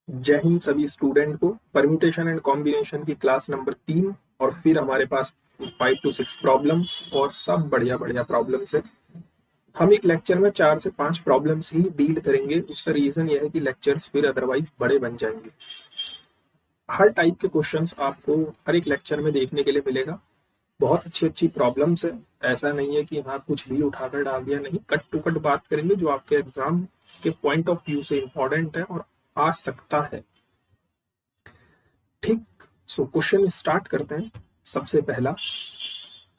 जय हिंद सभी स्टूडेंट को। परम्यूटेशन एंड कॉम्बिनेशन की क्लास नंबर 3 और फिर हमारे पास 5 to 6 प्रॉब्लम्स और सब बढ़िया बढ़िया प्रॉब्लम्स है। हम एक लेक्चर में 4 से 5 प्रॉब्लम्स ही डील करेंगे। उसका रीजन यह है कि लेक्चर्स फिर अदरवाइज बड़े बन जाएंगे। हर टाइप के क्वेश्चंस आपको हर एक लेक्चर में देखने के लिए मिलेगा। बहुत अच्छी अच्छी प्रॉब्लम्स है। ऐसा नहीं है कि हाँ कुछ भी उठाकर डाल दिया, नहीं, कट टू कट बात करेंगे जो आपके एग्जाम के पॉइंट ऑफ व्यू से इंपॉर्टेंट है और आ सकता है। ठीक। सो क्वेश्चन स्टार्ट करते हैं। सबसे पहला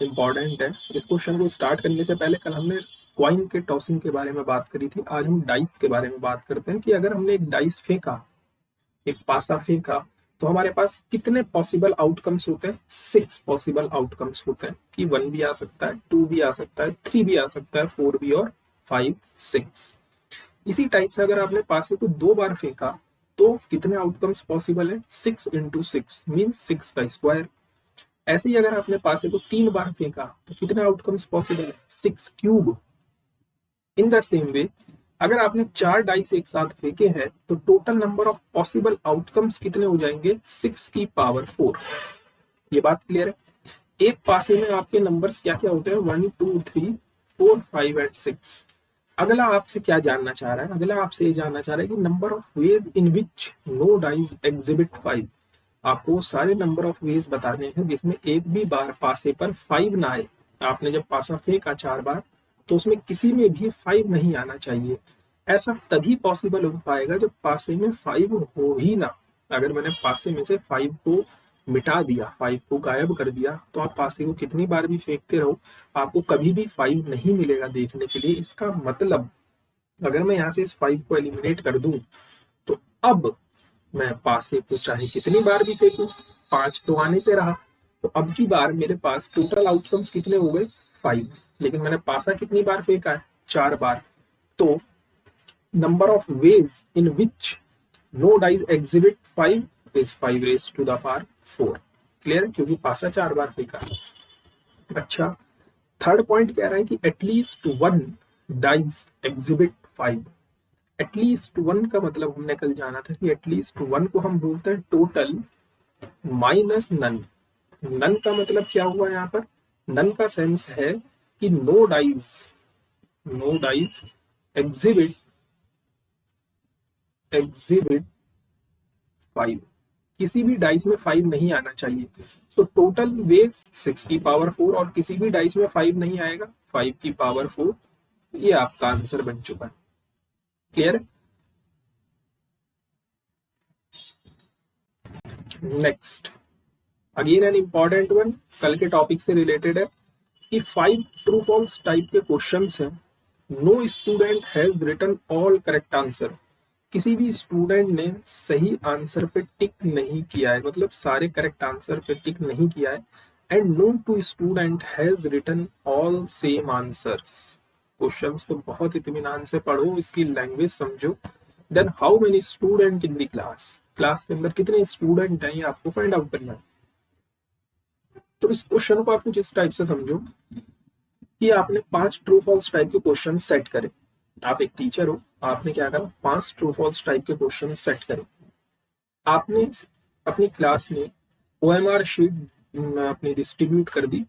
इंपॉर्टेंट है। इस क्वेश्चन को स्टार्ट करने से पहले कल हमने क्वाइन के टॉसिंग के बारे में बात करी थी। आज हम डाइस के बारे में बात करते हैं कि अगर हमने एक डाइस फेंका, एक पासा फेंका, तो हमारे पास कितने पॉसिबल आउटकम्स होते हैं। 6 पॉसिबल आउटकम्स होते हैं कि 1 भी आ सकता है, 2 भी आ सकता है, 3 भी आ सकता है, 4 भी और 5, 6। इसी टाइप से अगर आपने पासे को 2 बार फेंका तो कितने आउटकम्स पॉसिबल है। 6 into 6 मीन्स 6 का स्क्वायर। ऐसे ही अगर आपने पासे को 3 बार फेंका तो कितने आउटकम्स पॉसिबल है। 6 cube. In the same way अगर आपने 4 डाइस एक साथ फेंके हैं तो total number of possible outcomes कितने हो जाएंगे। 6 की पावर 4। ये बात क्लियर है। एक पासे में आपके नंबर्स क्या क्या होते हैं। 1 2 3 4 5 एंड 6। अगला आपसे क्या जानना चाह रहा है। अगला आपसे ये जानना चाह रहा है कि number of ways in which no dice exhibit 5। आपको सारे नंबर ऑफ वेज बताने हैं जिसमें एक भी बार पासे पर 5 ना आए। आपने जब पासा फेंका 4 बार तो उसमें किसी में भी 5 नहीं आना चाहिए। ऐसा तभी पॉसिबल हो पाएगा जब पासे में 5 हो ही ना। अगर मैंने पासे में से 5 को मिटा दिया, 5 को गायब कर दिया, तो आप पासे को कितनी बार भी फेंकते रहो, आपको कभी भी 5 नहीं मिलेगा देखने के लिए। इसका मतलब अगर मैं यहाँ से इस 5 को एलिमिनेट कर दूं तो अब मैं पासे को चाहे कितनी बार भी फेंकूं, 5 तो आने से रहा। तो अब की बार मेरे पास टोटल आउटकम्स कितने हो गए, 5। लेकिन मैंने पासा कितनी बार फेंका है, 4 बार। तो number of ways in which no dice exhibit 5 is 5 raise to the power 4। Clear, क्योंकि पासा 4 बार फेंका। अच्छा, थर्ड पॉइंट कह रहा है कि एटलीस्ट 1 डाइज एग्जिबिट 5। एटलीस्ट 1 का मतलब हमने कल जाना था कि एटलीस्ट 1 को हम बोलते हैं टोटल माइनस नन। नन का मतलब क्या हुआ यहाँ पर। नन का सेंस है कि नो डाइज एग्जिबिट 5। किसी भी डाइस में 5 नहीं आना चाहिए। सो टोटल वेज 6 की पावर 4 और किसी भी डाइस में 5 नहीं आएगा, 5 की पावर 4। ये आपका आंसर बन चुका है। Clear. Next, again an important one, कल के टॉपिक से रिलेटेड है कि 5 ट्रू फॉल्स टाइप के क्वेश्चंस हैं। No student has written all correct answer. किसी भी स्टूडेंट ने सही आंसर पे टिक नहीं किया है, मतलब सारे करेक्ट आंसर पे टिक नहीं किया है। And no two student has written all same answers. Questions को बहुत इत्मीनान से पढ़ो, इसकी लैंग्वेज समझो। Then how many student in the class, class के अंदर कितने स्टूडेंट हैं ये आपको फाइंड आउट करना है। तो इस क्वेश्चन को आप कुछ इस टाइप से समझो कि आपने 5 ट्रू फॉल्स टाइप के क्वेश्चन सेट करे। आप एक टीचर हो, आपने क्या करा, 5 ट्रू फॉल्स टाइप के क्वेश्चन सेट करे। आपने अपनी क्लास में OMR शीट अपनी डिस्ट्रीब्यूट कर दी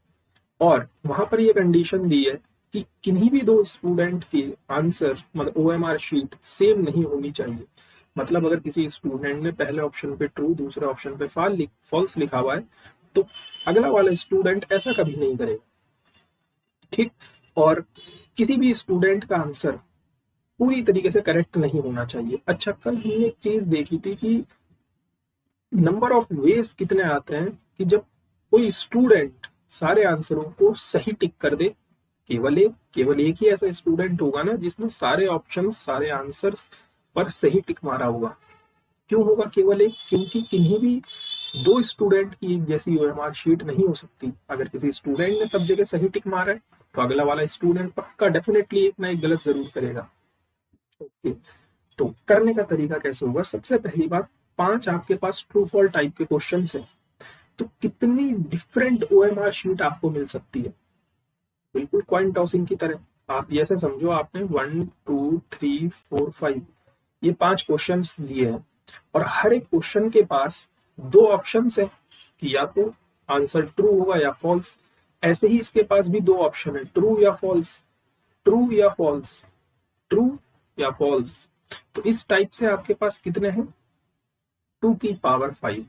और वहां पर ये कंडीशन दी है कि किन्हीं भी 2 स्टूडेंट के आंसर मतलब OMR शीट सेम नहीं होनी चाहिए। मतलब अगर किसी स्टूडेंट ने पहले ऑप्शन पे ट्रू, दूसरे ऑप्शन पे फॉल्स लिखा हुआ है तो अगला वाला स्टूडेंट ऐसा कभी नहीं करेगा। ठीक। और किसी भी स्टूडेंट का आंसर पूरी तरीके से करेक्ट नहीं होना चाहिए। अच्छा, कल हमने एक चीज देखी थी कि नंबर ऑफ वेज कितने आते हैं कि जब कोई स्टूडेंट सारे आंसरों को सही टिक कर दे। केवल एक ही ऐसा स्टूडेंट होगा ना जिसने सारे ऑप्शंस, सारे आंसर्स पर सही टिक मारा होगा। क्यों होगा केवल एक, क्योंकि किन्हीं भी 2 स्टूडेंट की एक जैसी OMR शीट नहीं हो सकती। अगर किसी स्टूडेंट ने सब जगह सही टिक मारा है तो अगला वाला स्टूडेंट पक्का डेफिनेटली एक ना एक गलत जरूर करेगा। ओके, तो करने का तरीका कैसे होगा। सबसे पहली बात, 5 आपके पास ट्रू फॉल्स टाइप के क्वेश्चन है, तो कितनी डिफरेंट OMR शीट आपको मिल सकती है। बिल्कुल कॉइन टॉसिंग की तरह आप ऐसे समझो, आपने 1 2 3 4 5 ये 5 क्वेश्चन दिए हैं। और हर एक क्वेश्चन के पास दो ऑप्शंस है कि या तो आंसर ट्रू होगा या फॉल्स। ऐसे ही इसके पास भी दो ऑप्शन है, ट्रू या फॉल्स, ट्रू या फॉल्स, ट्रू या फॉल्स। तो इस टाइप से आपके पास कितने हैं, 2⁵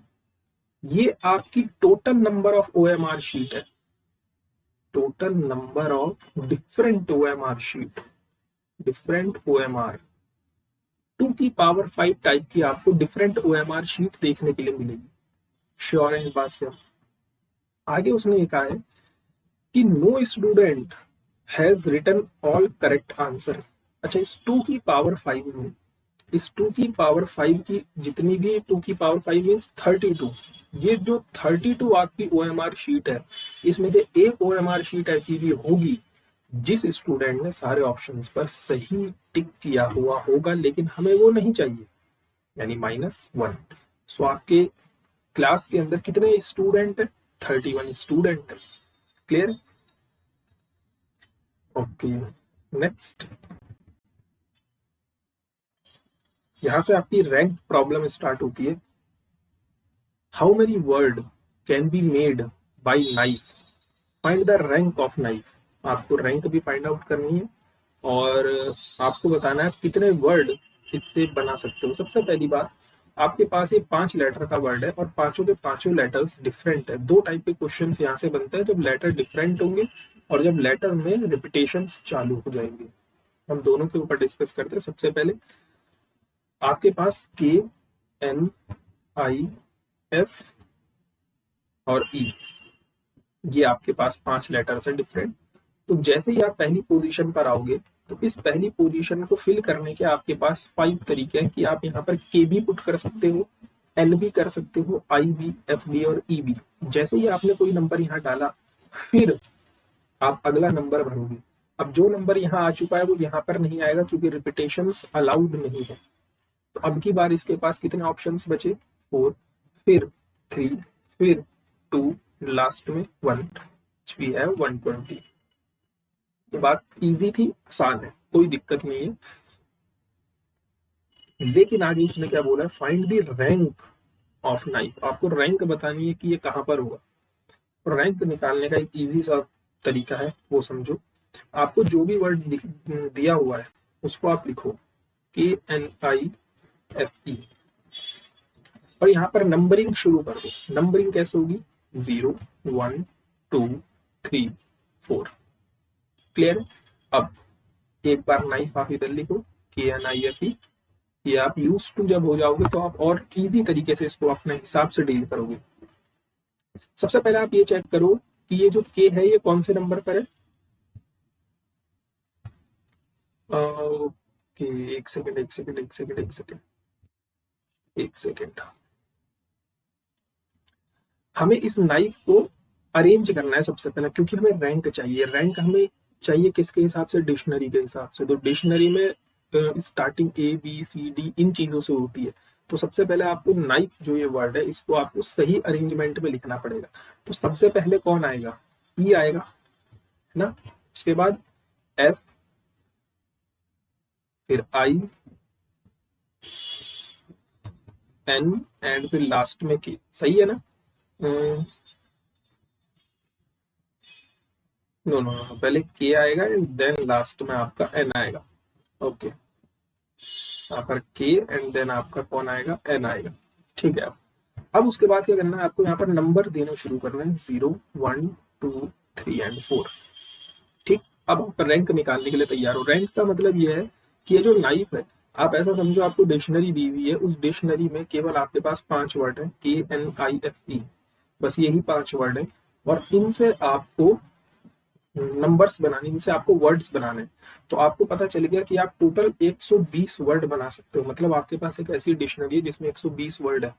ये आपकी total number of OMR sheet है, total number of different OMR sheet, different OMR 2⁵ type की आपको डिफरेंट OMR शीट देखने के लिए मिलेगी। श्योर है इस बात से? आगे उसने ये कहा है कि no student has written all correct answer. अच्छा, इस 2⁵ में, इस 2⁵ की जितनी भी 2⁵ मीन्स 32, ये जो 32 आपकी OMR शीट है, इसमें से एक OMR शीट ऐसी भी होगी जिस स्टूडेंट ने सारे ऑप्शंस पर सही टिक किया हुआ होगा, लेकिन हमें वो नहीं चाहिए, यानी -1। सो आपके क्लास के अंदर कितने स्टूडेंट है, 31 स्टूडेंट है। क्लियर? ओके, नेक्स्ट यहां से आपकी रैंक प्रॉब्लम स्टार्ट होती है। How many word can be made by knife, find the rank of knife. आपको रैंक भी फाइंड आउट करनी है और आपको बताना है कितने वर्ड इससे बना सकते हो। सबसे पहली बात, आपके पास ये 5 लेटर का वर्ड है और पांचों के पांचों लेटर्स डिफरेंट है। दो टाइप के क्वेश्चन यहाँ से बनते हैं, जब लेटर डिफरेंट होंगे और जब लेटर में रिपीटेशन चालू हो जाएंगे। हम दोनों के ऊपर डिस्कस करते हैं। सबसे पहले आपके पास KNIF और E, ये आपके पास 5 लेटर्स है डिफरेंट। तो जैसे ही आप पहली पोजीशन पर आओगे तो इस पहली पोजीशन को फिल करने के आपके पास 5 तरीके हैं कि आप यहाँ पर K भी पुट कर सकते हो, N भी कर सकते हो, I भी, F भी और E भी। जैसे ही आपने कोई नंबर यहाँ डाला, फिर आप अगला नंबर भरोगे। अब जो नंबर यहाँ आ चुका है वो यहाँ पर नहीं आएगा क्योंकि रिपीटेशंस अलाउड नहीं है। तो अब की बार इसके पास कितने ऑप्शंस बचे, 4, फिर 3, फिर 2, लास्ट में 1, भी है 120। ये बात इजी थी, आसान है, कोई दिक्कत नहीं है। लेकिन आगे उसने क्या बोला है, find the rank of knife. आपको रैंक बतानी है कि ये कहां पर होगा। और रैंक निकालने का एक इजी सा तरीका है, वो समझो। आपको जो भी वर्ड दिया हुआ है उसको आप लिखो KNIFE और यहाँ पर नंबरिंग शुरू कर दो। नंबरिंग कैसे होगी, 0, 1, 2, 3, 4। क्लियर? अब एक बार नाइफ आप इधर लिखो KNIFE। ये आप यूज टू जब हो जाओगे तो आप और इजी तरीके से इसको अपने हिसाब से डील करोगे। सबसे पहले आप ये चेक करो कि ये जो K है ये कौन से नंबर पर है। ओके, एक सेकेंड। हमें इस नाइफ को अरेंज करना है सबसे पहले, क्योंकि हमें रैंक चाहिए। रैंक हमें चाहिए किसके हिसाब से, डिक्शनरी के हिसाब से। तो डिक्शनरी में स्टार्टिंग ABCD इन चीजों से होती है। तो सबसे पहले आपको नाइफ जो ये वर्ड है इसको आपको सही अरेंजमेंट में लिखना पड़ेगा। तो सबसे पहले कौन आएगा, E आएगा, है ना। उसके बाद F, फिर I, N एंड फिर लास्ट में K। सही है ना? नो नो नो, पहले K आएगा एंड देन लास्ट में आपका N आएगा। ओके, यहाँ पर K एंड देन आपका कौन आएगा, N आएगा। ठीक है। अब उसके बाद क्या करना है, आपको यहाँ पर नंबर देना शुरू करना है, 0, 1, 2, 3 एंड 4। ठीक, अब आप रैंक निकालने के लिए तैयार हो। रैंक का मतलब ये है कि ये जो नाइफ है, आप ऐसा समझो आपको डिक्शनरी दी हुई है, उस डिक्शनरी में केवल आपके पास 5 वर्ड है, KNIFE, बस यही 5 वर्ड है। और इनसे आपको नंबर्स बनाने, इनसे आपको वर्ड्स बनाने। तो आपको पता चल गया कि आप टोटल 120 वर्ड बना सकते हो। मतलब आपके पास एक ऐसी डिक्शनरी है जिसमें 120 वर्ड है।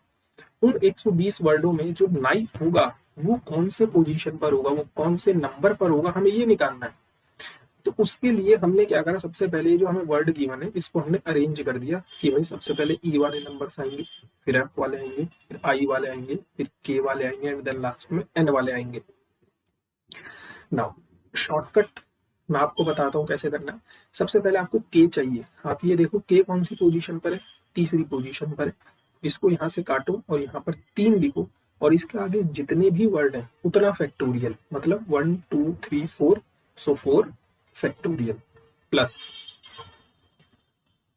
उन 120 वर्डों में जो नाइफ होगा वो कौन से पोजीशन पर होगा, वो कौन से नंबर पर होगा, हमें ये निकालना है। तो उसके लिए हमने क्या करा, सबसे पहले जो हमें वर्ड गिवन है इसको हमने अरेंज कर दिया कि भाई सबसे पहले E वाले नंबर्स आएंगे, फिर F वाले आएंगे, फिर I वाले आएंगे, फिर K वाले आएंगे एंड देन लास्ट में N वाले आएंगे। नाउ शॉर्टकट मैं आपको बताता हूँ कैसे करना है। सबसे पहले आपको K चाहिए। आप ये देखो K कौन सी पोजीशन पर है, तीसरी पोजीशन पर है। इसको यहाँ से काटो और यहाँ पर 3 लिखो और इसके आगे जितने भी वर्ड हैं उतना फैक्टोरियल, मतलब 1 2 3 4, सो 4 फैक्टोरियल प्लस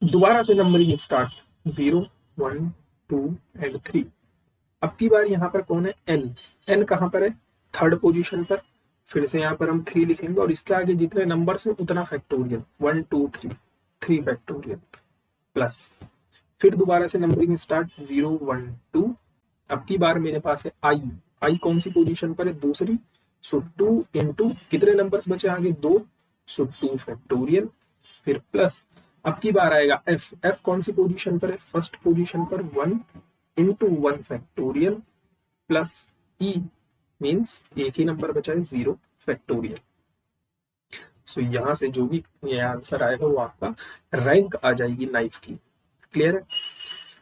दोबारा से नंबरिंग स्टार्ट 0 1 2 एंड 3। अब की बार यहाँ पर कौन है, n। n कहाँ पर है, थर्ड पोजीशन पर। फिर से यहाँ पर हम 3 लिखेंगे और इसके आगे जितने नंबर्स हैं उतना फैक्टोरियल, 1 2 3, 3 फैक्टोरियल प्लस फिर दोबारा से नंबरिंग स्टार्ट 0 1 2। अब की बार मेरे पास है i कौन सी पोजीशन पर है, दूसरी, सो 2 इंटू कितने नंबर्स बचे आगे, 2, सो 2 फैक्टोरियल। फिर प्लस अब की बार आएगा f कौन सी पोजीशन पर है, फर्स्ट पोजीशन पर, 1 into 1 factorial plus e means एक ही नंबर बचा है, 0 फैक्टोरियल। सो यहां से जो भी ये आंसर आएगा वो आपका रैंक आ जाएगी नाइफ की। क्लियर है।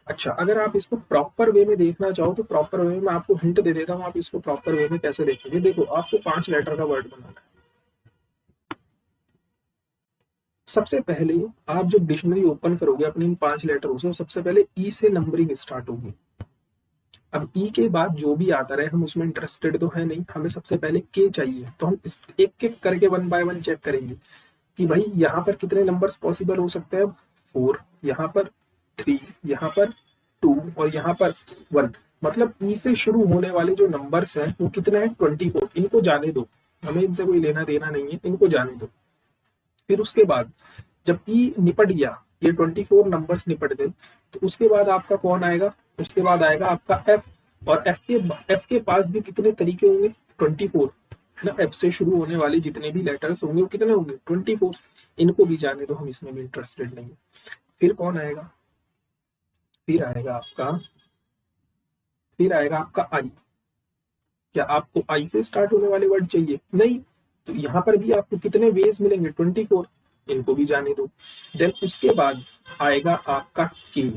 अच्छा, अगर आप इसको प्रॉपर वे में देखना चाहो तो प्रॉपर वे में आपको हिंट दे देता हूँ, आप इसको प्रॉपर वे में कैसे देखेंगे। देखो, आपको 5 लेटर का वर्ड बनाना है। सबसे पहले आप जब डिक्शनरी ओपन करोगे अपने इन 5 लेटरों से, सबसे पहले ई से नंबरिंग स्टार्ट होगी। अब ई के बाद जो भी आता रहे, हम उसमें इंटरेस्टेड तो है नहीं, हमें सबसे पहले के चाहिए। तो हम एक एक करके 1 बाय 1 चेक करेंगे कि भाई यहाँ पर कितने नंबर्स पॉसिबल हो सकते हैं। 4, यहाँ पर 3, यहाँ पर 2 और यहाँ पर 1। मतलब ई से शुरू होने वाले जो नंबर्स हैं वो कितने हैं, 24। इनको जाने दो, हमें इनसे कोई लेना देना नहीं है, इनको जाने दो। फिर उसके बाद जब ई निपट गया, ये 24 नंबर्स निपट गए, तो उसके बाद आपका कौन आएगा, उसके बाद आएगा आपका एफ। और एफ के पास भी कितने तरीके होंगे, 24 है ना। एफ से शुरू होने वाले जितने भी लेटर्स होंगे वो कितने होंगे, 24। इनको भी जाने दो, हम इसमें भी इंटरेस्टेड नहीं है। फिर कौन आएगा, फिर आएगा आपका आई। क्या आपको आई से स्टार्ट होने वाले वर्ड चाहिए, नहीं। तो यहाँ पर भी आपको कितने वेज मिलेंगे, 24। इनको भी जाने दो। देन उसके बाद आएगा आपका के।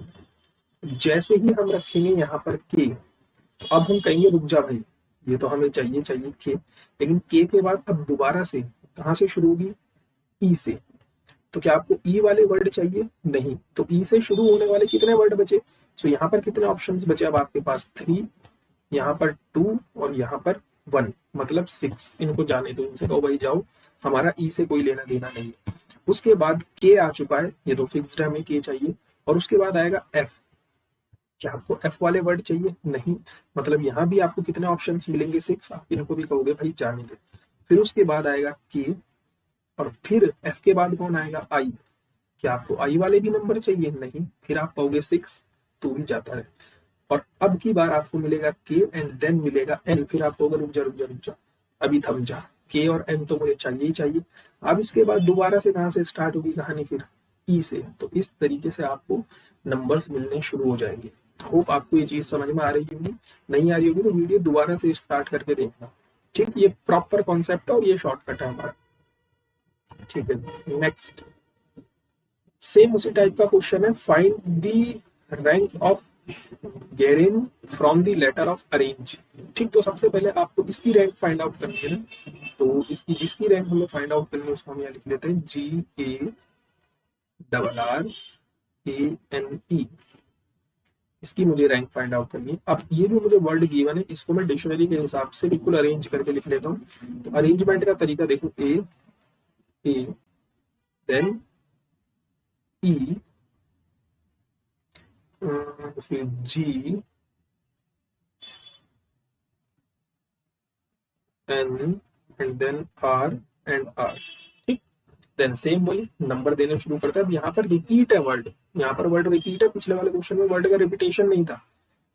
जैसे ही हम रखेंगे यहाँ पर के, तो अब हम कहेंगे रुक जा भाई, ये तो हमें चाहिए के। लेकिन के बाद अब दोबारा से कहाँ से शुरू होगी, ई से। तो क्या आपको ई वाले वर्ड चाहिए, नहीं। तो ई से शुरू होने वाले कितने वर्ड बचे, सो यहाँ पर कितने ऑप्शंस बचे अब आपके पास, 3, यहाँ पर 2 और यहाँ पर 1, मतलब 6। इनको जाने दो, इनसे कहो भाई जाओ, हमारा ई से कोई लेना देना नहीं है। उसके बाद के आ चुका है, ये तो फिक्स्ड है, हमें के चाहिए। और उसके बाद आएगा एफ। क्या आपको एफ वाले वर्ड चाहिए, नहीं। मतलब यहाँ भी आपको कितने ऑप्शंस मिलेंगे, 6। आप इनको भी कहोगे भाई जाने दे। फिर उसके बाद आएगा के और फिर एफ के बाद कौन आएगा, आई। क्या आपको आई वाले भी नंबर चाहिए, नहीं। फिर आप कहोगे 6, तो भी जाता है। और अब की बार आपको मिलेगा के एंड देन मिलेगा एन। फिर आप कहोगे रुक जा, अभी थम जा, के और एन तो मुझे चाहिए ही चाहिए। अब इसके बाद दोबारा से कहाँ से स्टार्ट होगी कहानी, फिर ई से। तो इस तरीके से आपको नंबर्स मिलने शुरू हो जाएंगे। होप आपको ये चीज समझ में आ रही होगी। नहीं आ रही होगी तो वीडियो दोबारा से स्टार्ट करके देखना, ठीक। ये प्रॉपर कॉन्सेप्ट है और ये शॉर्टकट है हमारा, ठीक है। नेक्स्ट सेम उसी टाइप का क्वेश्चन है, find the rank of garden from the letter of arrange. ठीक, तो सबसे पहले आपको इसकी रैंक फाइंड आउट करनी है ना। तो इसकी जिसकी रैंक हमें फाइंड आउट करनी है उसको हम यहाँ लिख लेते हैं GARRANE। इसकी मुझे रैंक फाइंड आउट करनी है। अब ये जो मुझे वर्ड गिवन है इसको मैं डिक्शनरी के हिसाब से बिल्कुल अरेंज करके लिख लेता हूँ। तो अरेंजमेंट का तरीका देखो, ए देन ई, फिर G, N and then R and R. ठीक, देन सेम वही नंबर देने शुरू करता है। अब यहाँ पर रिपीट है वर्ड, यहाँ पर वर्ड रिपीट है, पिछले वाले क्वेश्चन में वर्ड का रिपीटेशन नहीं था।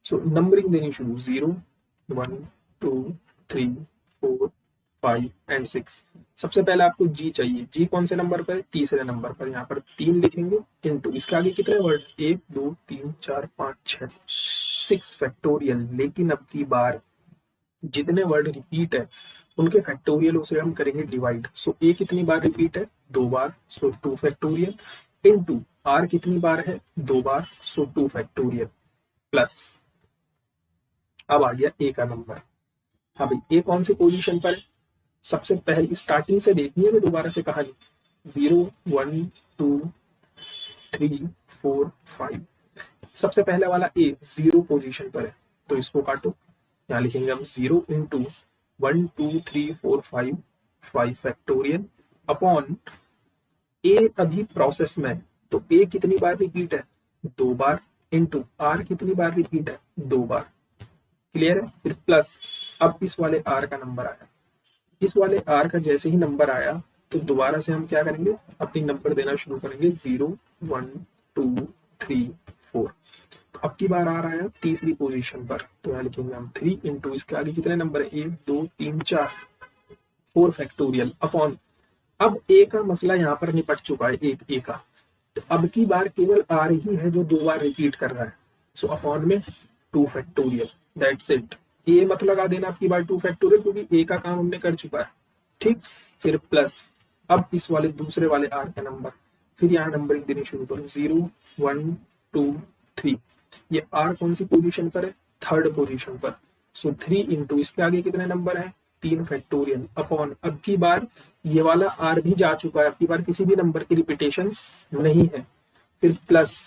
सो नंबरिंग देनी शुरू, 0 1 2 3 4 5 एंड 6। सबसे पहले आपको जी चाहिए। जी कौन से नंबर पर है, तीसरे नंबर पर। यहाँ पर 3 लिखेंगे इनटू इसके आगे कितने वर्ड, 1 2 3 4 5 6, 6 फैक्टोरियल। लेकिन अब की बार जितने वर्ड रिपीट है उनके फैक्टोरियल से हम करेंगे डिवाइड। सो ए कितनी बार रिपीट है, 2 बार, सो 2 फैक्टोरियल इनटू आर कितनी बार है, 2 बार, सो 2 फैक्टोरियल प्लस अब आ गया ए का नंबर। हाँ भाई, ए कौन सी पोजीशन पर है, सबसे पहले स्टार्टिंग से देखनी है दोबारा से कहानी, 0 1 2 3 4 5 सबसे पहले वाला ए 0 पोजीशन पर है तो इसको काटो, यहाँ लिखेंगे हम 0 इंटू 1 2 3 4 5 5 फैक्टोरियल अपॉन ए अभी प्रोसेस में है तो ए कितनी बार रिपीट है, 2 बार, इंटू आर कितनी बार रिपीट है, 2 बार। क्लियर है। फिर प्लस अब इस वाले आर का नंबर आया, इस वाले आर का जैसे ही नंबर आया तो दोबारा से हम क्या करेंगे, अपनी नंबर देना शुरू करेंगे 0 1 2 3 4। तो अब की बार आ रहा है तीसरी पोजीशन पर तो यहाँ लिखेंगे हम 3 इंटू इसके आगे कितने नंबर है 1 2 3 4 4 फैक्टोरियल अपॉन, अब ए का मसला यहाँ पर निपट चुका है, एक ए का, तो अब की बार केवल आर ही है जो 2 बार रिपीट कर रहा है, सो अपॉन में 2 फैक्टोरियल, दैट्स इट। ए मत लगा देना आपकी बार 2 फैक्टोरियल क्योंकि ए का काम हमने कर चुका है, ठीक। फिर प्लस अब इस वाले दूसरे वाले आर का नंबर, फिर यहाँ नंबरिंग देनी शुरू करो 0 1 2 3, ये आर कौन सी पोजीशन पर है, थर्ड पोजीशन पर, सो 3 इंटू इसके आगे कितने नंबर है 3 फैक्टोरियल अपॉन, अब की बार ये वाला आर भी जा चुका है, अब की बार किसी भी नंबर की रिपीटेशन नहीं है। फिर प्लस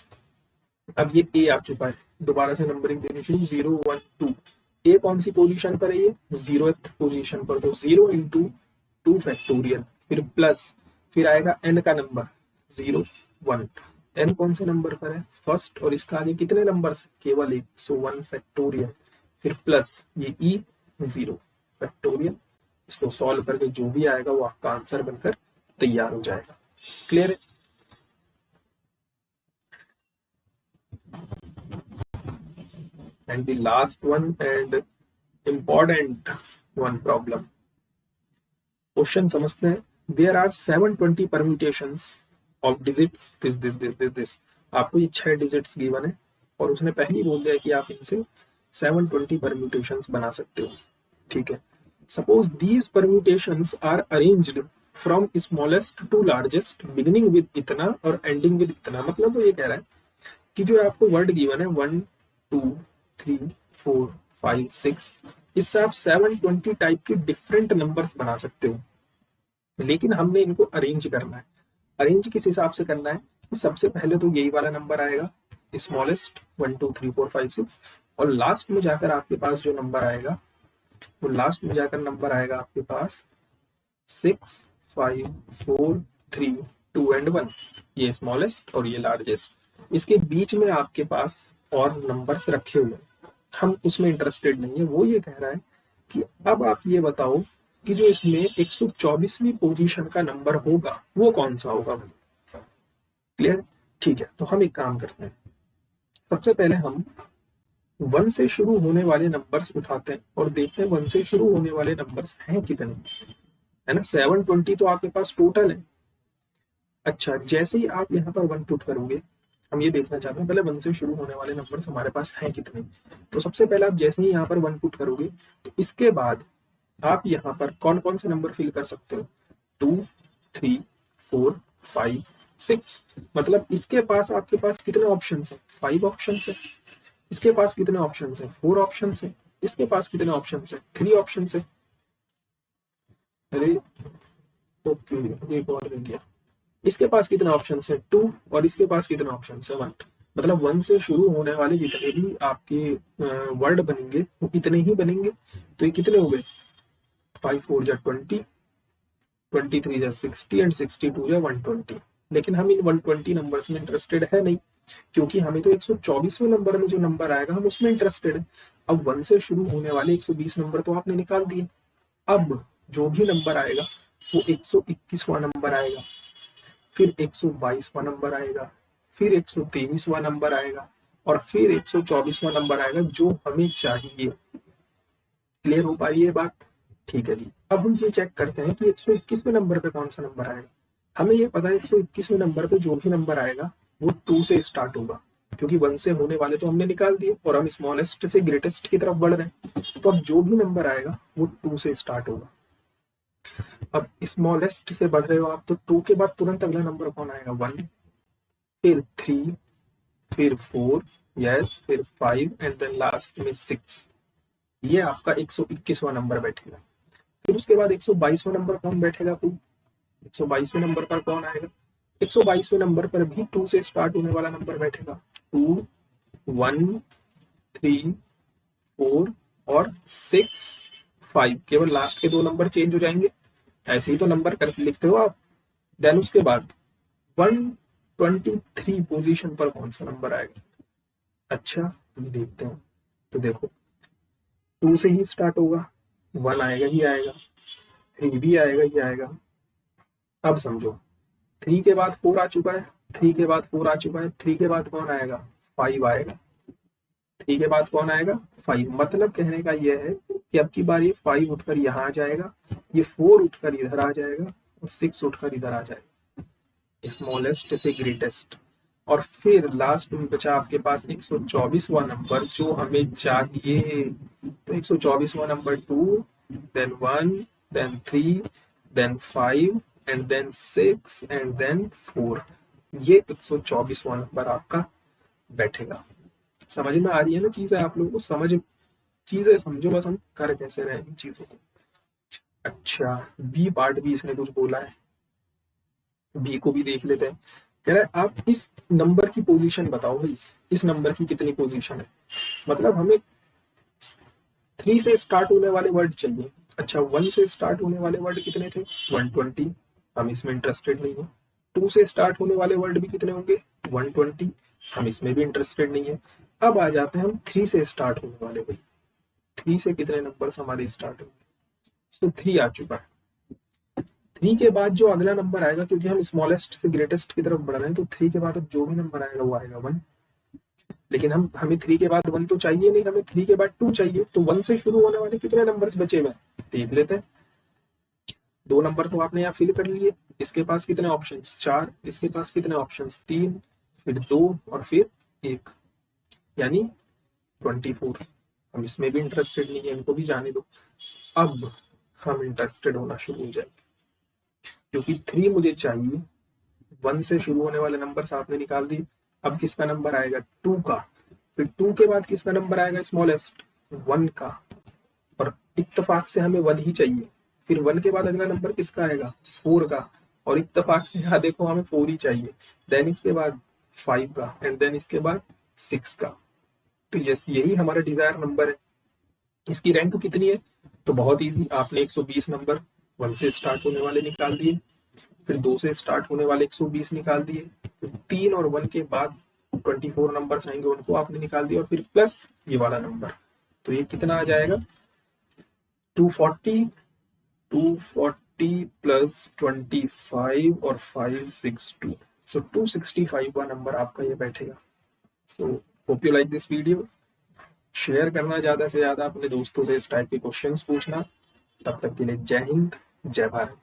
अब ये ए आ चुका है, दोबारा से नंबरिंग देनी शुरू 0 1 2, ए कौन सी पोजीशन पर है ये 0th पोजीशन पर, तो 0 इंटू 2 फैक्टोरियल, फिर प्लस फिर आएगा एन का नंबर 0 1, एन कौन से नंबर पर है फर्स्ट, और इसका आगे कितने नंबर केवल एक, सो 1 फैक्टोरियल, फिर प्लस ये ई 0 फैक्टोरियल, इसको सॉल्व करके जो भी आएगा वो आपका आंसर बनकर तैयार हो जाएगा। क्लियर है। And the last one and important one problem, question समझते हैं। There are 720 permutations of digits this, आपको ये 6 डिजिट्स गिवन है और उसने पहले ही बोल दिया कि आप इनसे 720 परम्यूटेशंस बना सकते हो, ठीक है। Suppose these permutations are arranged from smallest to largest beginning with इतना और एंडिंग विद इतना, मतलब वो ये कह रहा है कि जो आपको वर्ड गिवन है 1 2 3 4 5 6, इससे आप 720 टाइप के डिफरेंट नंबर्स बना सकते हो, लेकिन हमने इनको अरेंज करना है। अरेंज किस हिसाब से करना है, सबसे पहले तो यही वाला नंबर आएगा स्मॉलेस्ट 1 2 3 4 5 6, और लास्ट में जाकर आपके पास जो नंबर आएगा वो लास्ट में जाकर नंबर आएगा आपके पास 6 5 4 3 2 एंड 1, ये स्मॉलेस्ट और ये लार्जेस्ट। इसके बीच में आपके पास और नंबर्स रखे हुए हैं, हम उसमें इंटरेस्टेड नहीं है। वो ये कह रहा है कि अब आप ये बताओ कि जो इसमें 124वीं पोजीशन का नंबर होगा वो कौन सा होगा भाई। क्लियर, ठीक है। तो हम एक काम करते हैं, सबसे पहले हम 1 से शुरू होने वाले नंबर्स उठाते हैं और देखते हैं 1 से शुरू होने वाले नंबर्स हैं कितने, है ना। 720 तो आपके पास टोटल है। अच्छा, जैसे ही आप यहाँ पर 1 पुट करोगे, हम ये देखना चाहते हैं पहले 1 से शुरू होने वाले नंबर्स हमारे पास हैं कितने। तो सबसे पहले आप जैसे ही यहाँ पर 1 पुट करोगे तो इसके बाद आप यहाँ पर कौन कौन से नंबर फिल कर सकते हो, 2 3 4 5 6, मतलब इसके पास आपके पास कितने ऑप्शन है, 5 ऑप्शन है। इसके पास कितने ऑप्शन है, 4 ऑप्शन है। इसके पास कितने ऑप्शन है, 3 ऑप्शन है। अरे ओके, एक और मिल गया। इसके पास कितने ऑप्शन है, 2, और इसके पास कितने ऑप्शन है, 1। मतलब 1 से शुरू होने वाले जितने भी आपके वर्ड बनेंगे वो इतने ही बनेंगे। तो ये कितने हो गए, 5 4 जा 20, 23 जा 60 एंड 62 जा 120। लेकिन हम इन 120 नंबर्स में इंटरेस्टेड है नहीं, क्योंकि हमें तो 124वें नंबर में जो नंबर आएगा हम उसमें इंटरेस्टेड है। अब 1 से शुरू होने वाले 120 नंबर तो आपने निकाल दिए। अब जो भी नंबर आएगा वो 121वां नंबर आएगा, फिर 122वां नंबर आएगा, फिर 123वां नंबर आएगा, और फिर 124वां नंबर आएगा जो हमें चाहिए। क्लियर हो पाई ये बात, ठीक है जी। अब हम ये चेक करते हैं कि 121वें नंबर पे कौन सा नंबर आएगा। हमें ये पता है 121वें नंबर पे जो भी नंबर आएगा वो 2 से स्टार्ट होगा, क्योंकि 1 से होने वाले तो हमने निकाल दिए और हम स्मॉलेस्ट से ग्रेटेस्ट की तरफ बढ़ रहे हैं। तो अब जो भी नंबर आएगा वो 2 से स्टार्ट होगा। अब स्मॉलेस्ट से बढ़ रहे हो आप, तो 2 के बाद तुरंत अगला नंबर कौन आएगा, 1, फिर 3, फिर 4, यस, फिर 5 एंड देन लास्ट में 6। ये आपका 121वां नंबर बैठेगा। फिर उसके बाद 122वां नंबर कौन बैठेगा, कोई 122वें नंबर पर कौन आएगा, 122वें नंबर पर भी 2 से स्टार्ट होने वाला नंबर बैठेगा, 2 1 3 4 और 6 5, केवल लास्ट के 2 नंबर चेंज हो जाएंगे। ऐसे ही तो नंबर कर लिखते हो आप। देन उसके बाद 123 पोजीशन पर कौन सा नंबर आएगा? अच्छा हम देखते हैं। तो देखो 2 से ही स्टार्ट होगा, 1 आएगा ही आएगा, 3 भी आएगा ही आएगा। अब समझो 3 के बाद 4 आ चुका है, 3 के बाद 4 आ चुका है, 3 के बाद कौन आएगा? 5 आएगा। 3 के बाद कौन आएगा? 5। मतलब कहने का यह है कि अब की बार ये 5 उठकर यहाँ आ जाएगा, ये 4 उठकर इधर आ जाएगा और 6 उठकर इधर आ जाएगा। स्मॉलेस्ट से ग्रेटेस्ट। और फिर लास्ट में बचा आपके पास 124वां नंबर जो हमें चाहिए। तो 124वां number 2, then 1, then 3, then 5 and then 6 and then 4। ये 124वां नंबर आपका बैठेगा। समझ में आ रही है ना चीजें? आप लोगों को चीजें समझो, बस हम कर कैसे रहे इन चीजों को। अच्छा बी पार्ट भी इसने कुछ बोला है, बी को भी देख लेते हैं। कह रहा है आप इस नंबर की पोजीशन बताओ भाई, इस नंबर की कितनी पोजीशन है। मतलब हमें 3 से स्टार्ट होने वाले वर्ड चाहिए। अच्छा 1 से स्टार्ट होने वाले वर्ड कितने थे? 120, हम इसमें इंटरेस्टेड नहीं है। 2 से स्टार्ट होने वाले वर्ड भी कितने होंगे? 120, हम इसमें भी इंटरेस्टेड नहीं है। अब आ जाते हैं हम 3 से स्टार्ट होने वाले भाई। 3 से कितने नंबर हमारे स्टार्ट होंगे? तो 3 आ चुका है। 3 के बाद जो अगला नंबर आएगा, क्योंकि हम स्मॉलेस्ट से ग्रेटेस्ट की तरफ बढ़ रहे हैं, तो 3 के बाद अब जो भी नंबर आएगा वो आएगा 1। लेकिन हमें 3 के बाद 1 तो चाहिए नहीं, हमें 3 के बाद 2 चाहिए। तो 1 से शुरू होने वाले कितने नंबर्स बचे हुए हैं देख लेते हैं। 2 नंबर तो आपने यहाँ फिल कर लिए। इसके पास कितने ऑप्शंस? 4। इसके पास कितने ऑप्शंस? 3, फिर 2 और फिर 1, यानी 24। हम इसमें भी इंटरेस्टेड नहीं है, इनको भी जाने दो। अब हम इंटरेस्टेड होना शुरू हो जाएंगे, क्योंकि 3 मुझे चाहिए। 1 से शुरू होने वाले नंबर आपने निकाल दिए। अब किसका नंबर आएगा? 2 का। फिर 2 के बाद किसका नंबर आएगा? स्मॉलेस्ट 1 का। और इत्तेफाक से हमें 1 ही चाहिए। फिर 1 के बाद अगला नंबर किसका आएगा? 4 का। और इत्तेफाक से यहाँ देखो हमें 4 ही चाहिए। देन इसके बाद 5 का एंड देन इसके बाद 6 का। तो यस यही हमारा डिजायर नंबर है। इसकी रैंक कितनी है? तो बहुत इजी, आपने 120 नंबर 1 से स्टार्ट होने वाले निकाल दिए, फिर 2 से स्टार्ट होने वाले 120 निकाल दिए, फिर 3 और 1 के बाद 24 नंबर आएंगे उनको आपने निकाल दिया, और फिर प्लस ये वाला नंबर। तो ये कितना आ जाएगा? 240 प्लस 25 और 562। सो 265 नंबर आपका ये बैठेगा। So hope you like this video. Share करना ज्यादा से ज्यादा अपने दोस्तों से, इस टाइप के क्वेश्चंस पूछना। तब तक के लिए जय हिंद, जय भारत।